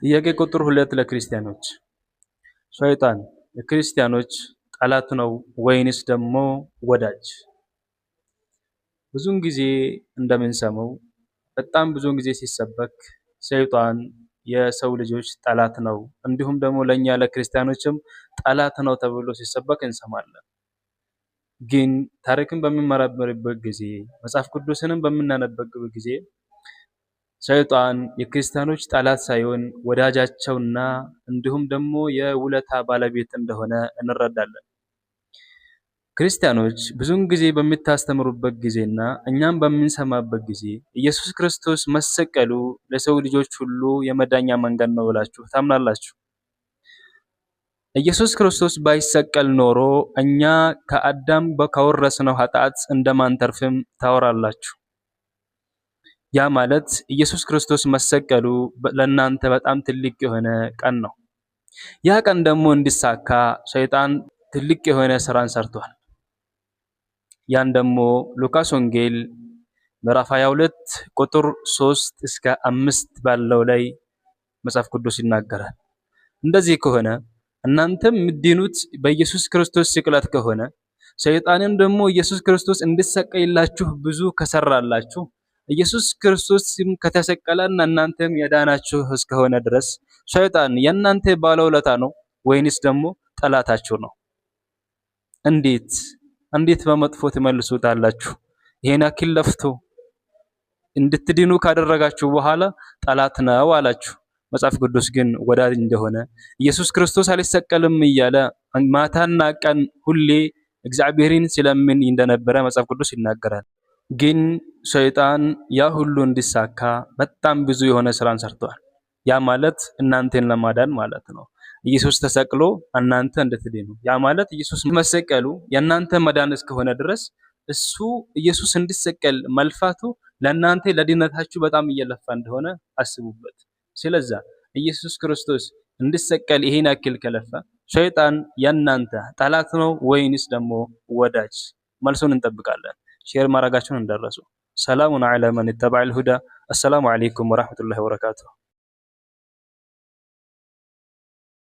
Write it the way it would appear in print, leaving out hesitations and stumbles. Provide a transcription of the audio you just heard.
ጥያቄ ቁጥር 2 ለክርስቲያኖች ሸይጣን የክርስቲያኖች ጠላት ነው ወይንስ ደግሞ ወዳጅ? ብዙውን ጊዜ እንደምንሰማው በጣም ብዙውን ጊዜ ሲሰበክ ሸይጣን የሰው ልጆች ጠላት ነው እንዲሁም ደግሞ ለኛ ለክርስቲያኖችም ጠላት ነው ተብሎ ሲሰበክ እንሰማለን። ግን ታሪክን በምንመረምርበት ጊዜ መጽሐፍ ቅዱስንም በምናነብበት ጊዜ ሸይጣን የክርስቲያኖች ጠላት ሳይሆን ወዳጃቸውና እንዲሁም ደግሞ የውለታ ባለቤት እንደሆነ እንረዳለን። ክርስቲያኖች ብዙውን ጊዜ በሚታስተምሩበት ጊዜና እኛም በምንሰማበት ጊዜ ኢየሱስ ክርስቶስ መሰቀሉ ለሰው ልጆች ሁሉ የመዳኛ መንገድ ነው ብላችሁ ታምናላችሁ? ኢየሱስ ክርስቶስ ባይሰቀል ኖሮ እኛ ከአዳም ከወረስነው ኃጢአት እንደማንተርፍም ታወራላችሁ። ያ ማለት ኢየሱስ ክርስቶስ መሰቀሉ ለእናንተ በጣም ትልቅ የሆነ ቀን ነው። ያ ቀን ደግሞ እንዲሳካ ሸይጣን ትልቅ የሆነ ስራን ሰርቷል። ያን ደግሞ ሉቃስ ወንጌል ምዕራፍ 22 ቁጥር 3 እስከ 5 ባለው ላይ መጽሐፍ ቅዱስ ይናገራል። እንደዚህ ከሆነ እናንተም የምትድኑት በኢየሱስ ክርስቶስ ስቅለት ከሆነ ሸይጣንም ደግሞ ኢየሱስ ክርስቶስ እንዲሰቀይላችሁ ብዙ ከሰራላችሁ ኢየሱስ ክርስቶስ ከተሰቀለና እናንተም የዳናችሁ እስከሆነ ድረስ ሸይጣን የእናንተ ባለውለታ ነው ወይንስ ደግሞ ጠላታችሁ ነው? እንዴት በመጥፎ ትመልሱታላችሁ? ይሄን ያክል ለፍቶ እንድትድኑ ካደረጋችሁ በኋላ ጠላት ነው አላችሁ። መጽሐፍ ቅዱስ ግን ወዳጅ እንደሆነ ኢየሱስ ክርስቶስ አልሰቀልም እያለ ማታና ቀን ሁሌ እግዚአብሔርን ሲለምን እንደነበረ መጽሐፍ ቅዱስ ይናገራል። ግን ሸይጣን ያ ሁሉ እንዲሳካ በጣም ብዙ የሆነ ስራን ሰርቷል። ያ ማለት እናንተን ለማዳን ማለት ነው። ኢየሱስ ተሰቅሎ እናንተ እንድትድኑ፣ ያ ማለት ኢየሱስ መሰቀሉ የእናንተ መዳን እስከሆነ ድረስ እሱ ኢየሱስ እንዲሰቀል መልፋቱ ለእናንተ ለድነታችሁ በጣም እየለፋ እንደሆነ አስቡበት። ስለዚህ ኢየሱስ ክርስቶስ እንዲሰቀል ይሄን ያክል ከለፋ ሸይጣን የእናንተ ጠላት ነው ወይንስ ደግሞ ወዳጅ? መልሱን እንጠብቃለን። ሼር ማድረጋችሁን እንዳትረሱ። ሰላሙን ዐላ መን ኢተበዐል ሁዳ። አሰላሙ ዐለይኩም ወራህመቱላሂ ወበረካቱሁ።